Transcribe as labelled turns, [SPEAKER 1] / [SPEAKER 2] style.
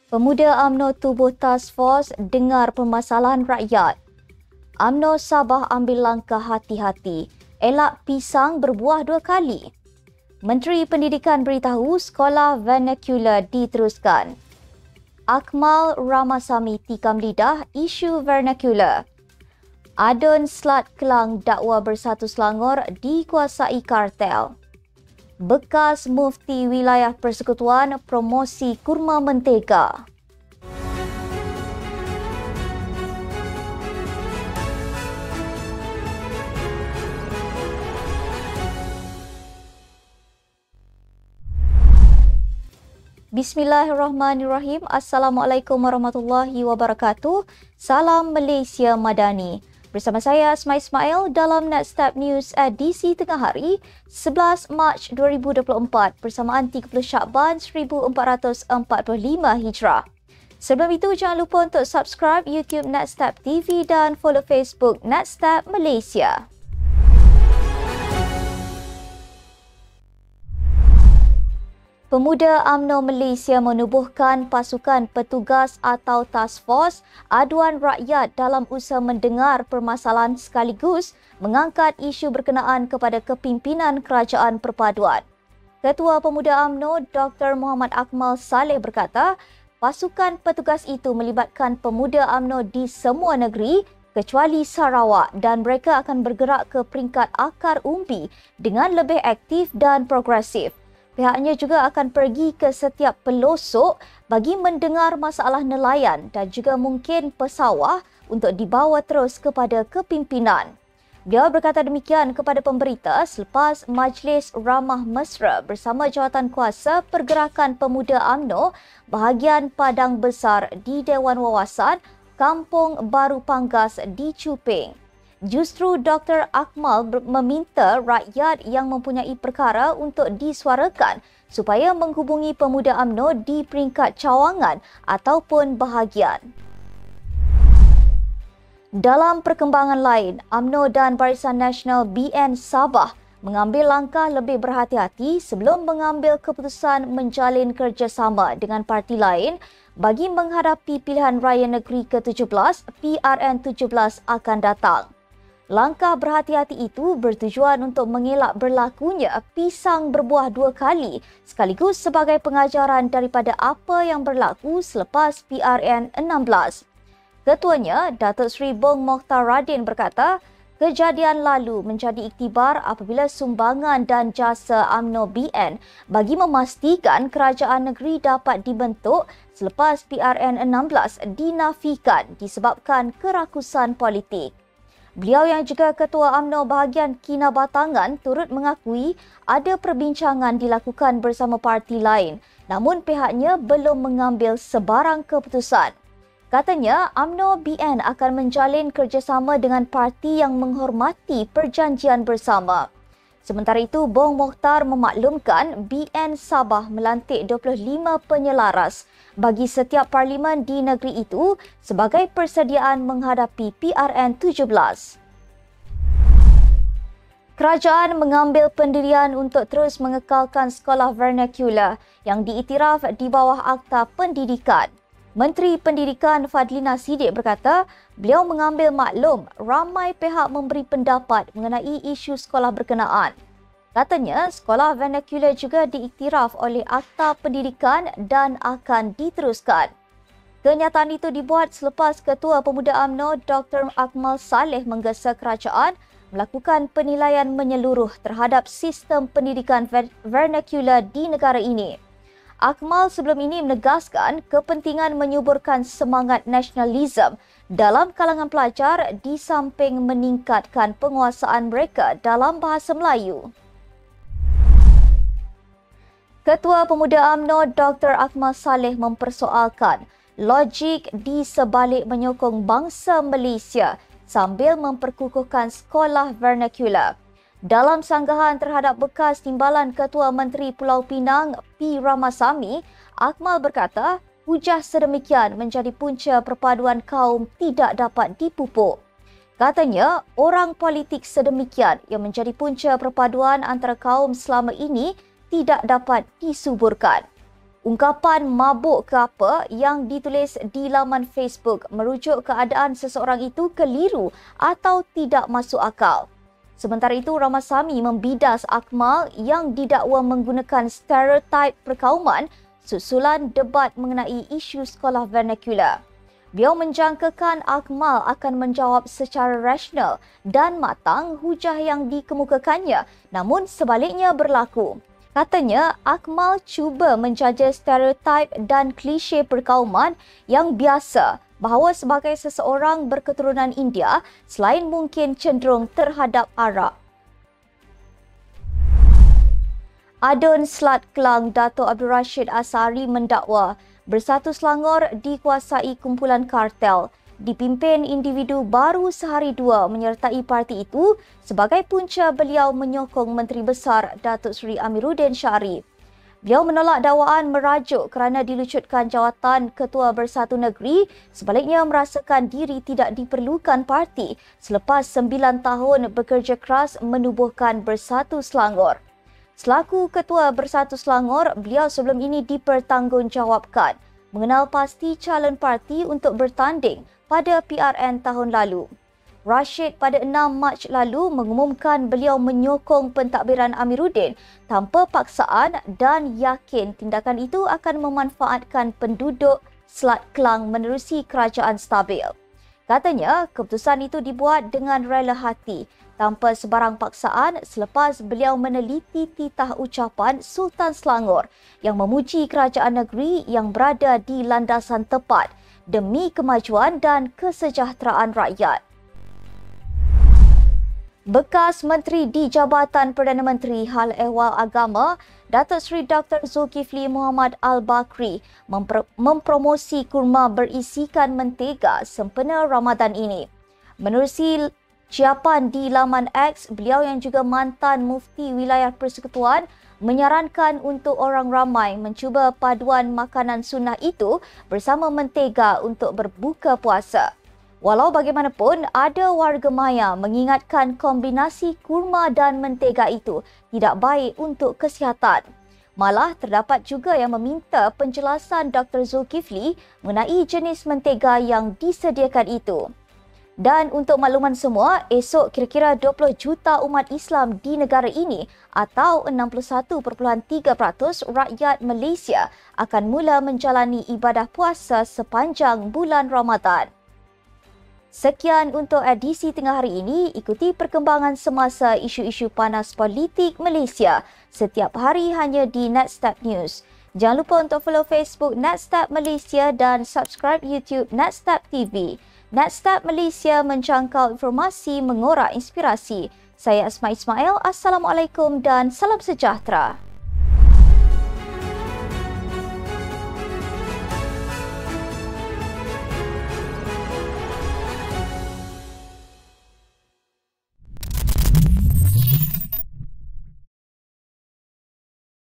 [SPEAKER 1] Pemuda UMNO tubuh Task Force dengar permasalahan rakyat. UMNO Sabah ambil langkah hati-hati. Elak pisang berbuah 2 kali. Menteri Pendidikan beritahu sekolah vernacular diteruskan. Akmal Ramasamy tikam lidah isu vernacular. Adun Slat Kelang dakwa Bersatu Selangor dikuasai kartel. Bekas Mufti Wilayah Persekutuan promosi kurma mentega. Bismillahirrahmanirrahim. Assalamualaikum warahmatullahi wabarakatuh. Salam Malaysia Madani. Bersama saya Asma Ismail dalam Netstep News edisi tengah hari 11 Mac 2024 bersamaan 30 Syakban 1445 Hijrah. Sebelum itu jangan lupa untuk subscribe YouTube Netstep TV dan follow Facebook Netstep Malaysia. Pemuda UMNO Malaysia menubuhkan pasukan petugas atau Task Force aduan rakyat dalam usaha mendengar permasalahan sekaligus mengangkat isu berkenaan kepada kepimpinan Kerajaan Perpaduan. Ketua Pemuda UMNO Dr. Muhammad Akmal Saleh berkata, pasukan petugas itu melibatkan pemuda UMNO di semua negeri kecuali Sarawak dan mereka akan bergerak ke peringkat akar umbi dengan lebih aktif dan progresif. Pihaknya juga akan pergi ke setiap pelosok bagi mendengar masalah nelayan dan juga mungkin pesawah untuk dibawa terus kepada kepimpinan. Beliau berkata demikian kepada pemberita selepas Majlis Ramah Mesra bersama Jawatankuasa Pergerakan Pemuda UMNO bahagian Padang Besar di Dewan Wawasan Kampung Baru Panggas di Chuping. Justru Dr. Akmal meminta rakyat yang mempunyai perkara untuk disuarakan supaya menghubungi pemuda UMNO di peringkat cawangan ataupun bahagian. Dalam perkembangan lain, UMNO dan Barisan Nasional BN Sabah mengambil langkah lebih berhati-hati sebelum mengambil keputusan menjalin kerjasama dengan parti lain bagi menghadapi pilihan raya negeri ke-17 PRN17 akan datang. Langkah berhati-hati itu bertujuan untuk mengelak berlakunya pisang berbuah 2 kali sekaligus sebagai pengajaran daripada apa yang berlaku selepas PRN 16. Ketuanya, Datuk Seri Bong Mokhtar Radin berkata, kejadian lalu menjadi iktibar apabila sumbangan dan jasa UMNO BN bagi memastikan kerajaan negeri dapat dibentuk selepas PRN 16 dinafikan disebabkan kerakusan politik. Beliau yang juga Ketua UMNO bahagian Kinabatangan turut mengakui ada perbincangan dilakukan bersama parti lain namun pihaknya belum mengambil sebarang keputusan. Katanya UMNO BN akan menjalin kerjasama dengan parti yang menghormati perjanjian bersama. Sementara itu, Bong Mokhtar memaklumkan BN Sabah melantik 25 penyelaras bagi setiap parlimen di negeri itu sebagai persediaan menghadapi PRN 17. Kerajaan mengambil pendirian untuk terus mengekalkan sekolah vernacular yang diiktiraf di bawah Akta Pendidikan. Menteri Pendidikan Fadlina Siddiq berkata, beliau mengambil maklum ramai pihak memberi pendapat mengenai isu sekolah berkenaan. Katanya, sekolah vernacular juga diiktiraf oleh Akta Pendidikan dan akan diteruskan. Kenyataan itu dibuat selepas Ketua Pemuda UMNO Dr. Akmal Saleh menggesa kerajaan melakukan penilaian menyeluruh terhadap sistem pendidikan vernacular di negara ini. Akmal sebelum ini menegaskan kepentingan menyuburkan semangat nasionalisme dalam kalangan pelajar di samping meningkatkan penguasaan mereka dalam bahasa Melayu. Ketua Pemuda UMNO Dr. Akmal Saleh mempersoalkan logik di sebalik menyokong bangsa Malaysia sambil memperkukuhkan sekolah vernacular. Dalam sanggahan terhadap bekas Timbalan Ketua Menteri Pulau Pinang P. Ramasamy, Akmal berkata, hujah sedemikian menjadi punca perpaduan kaum tidak dapat dipupuk. Katanya, orang politik sedemikian yang menjadi punca perpaduan antara kaum selama ini tidak dapat disuburkan. Ungkapan mabuk ke apa yang ditulis di laman Facebook merujuk keadaan seseorang itu keliru atau tidak masuk akal. Sementara itu, Ramasamy membidas Akmal yang didakwa menggunakan stereotip perkauman susulan debat mengenai isu sekolah vernacular. Beliau menjangkakan Akmal akan menjawab secara rasional dan matang hujah yang dikemukakannya, namun sebaliknya berlaku. Katanya, Akmal cuba menjaja stereotip dan klise perkauman yang biasa bahawa sebagai seseorang berketurunan India, selain mungkin cenderung terhadap Arab. Adun Selat Kelang Dato' Abdul Rashid Asari mendakwa Bersatu Selangor dikuasai kumpulan kartel, dipimpin individu baru sehari dua menyertai parti itu sebagai punca beliau menyokong Menteri Besar Datuk Seri Amiruddin Syarif. Beliau menolak dakwaan merajuk kerana dilucutkan jawatan Ketua Bersatu Negeri, sebaliknya merasakan diri tidak diperlukan parti selepas 9 tahun bekerja keras menubuhkan Bersatu Selangor. Selaku Ketua Bersatu Selangor, beliau sebelum ini dipertanggungjawabkan mengenal pasti calon parti untuk bertanding pada PRN tahun lalu. Rashid pada 6 Mac lalu mengumumkan beliau menyokong pentadbiran Amiruddin tanpa paksaan dan yakin tindakan itu akan memanfaatkan penduduk Selat Kelang menerusi kerajaan stabil. Katanya, keputusan itu dibuat dengan rela hati tanpa sebarang paksaan selepas beliau meneliti titah ucapan Sultan Selangor yang memuji kerajaan negeri yang berada di landasan tepat demi kemajuan dan kesejahteraan rakyat. Bekas Menteri di Jabatan Perdana Menteri Hal Ehwal Agama, Datuk Seri Dr. Zulkifli Muhammad Al-Bakri mempromosi kurma berisikan mentega sempena Ramadan ini. Menerusi ciapan di laman X, beliau yang juga mantan Mufti Wilayah Persekutuan menyarankan untuk orang ramai mencuba paduan makanan sunnah itu bersama mentega untuk berbuka puasa. Walau bagaimanapun, ada warga maya mengingatkan kombinasi kurma dan mentega itu tidak baik untuk kesihatan. Malah terdapat juga yang meminta penjelasan Dr. Zulkifli mengenai jenis mentega yang disediakan itu. Dan untuk makluman semua, esok kira-kira 20 juta umat Islam di negara ini atau 61.3% rakyat Malaysia akan mula menjalani ibadah puasa sepanjang bulan Ramadan. Sekian untuk edisi tengah hari ini. Ikuti perkembangan semasa isu-isu panas politik Malaysia setiap hari hanya di Netstab News. Jangan lupa untuk follow Facebook Netstab Malaysia dan subscribe YouTube Netstab TV. Netstab Malaysia menjangkau informasi mengorak inspirasi. Saya Asma Ismail. Assalamualaikum dan salam sejahtera.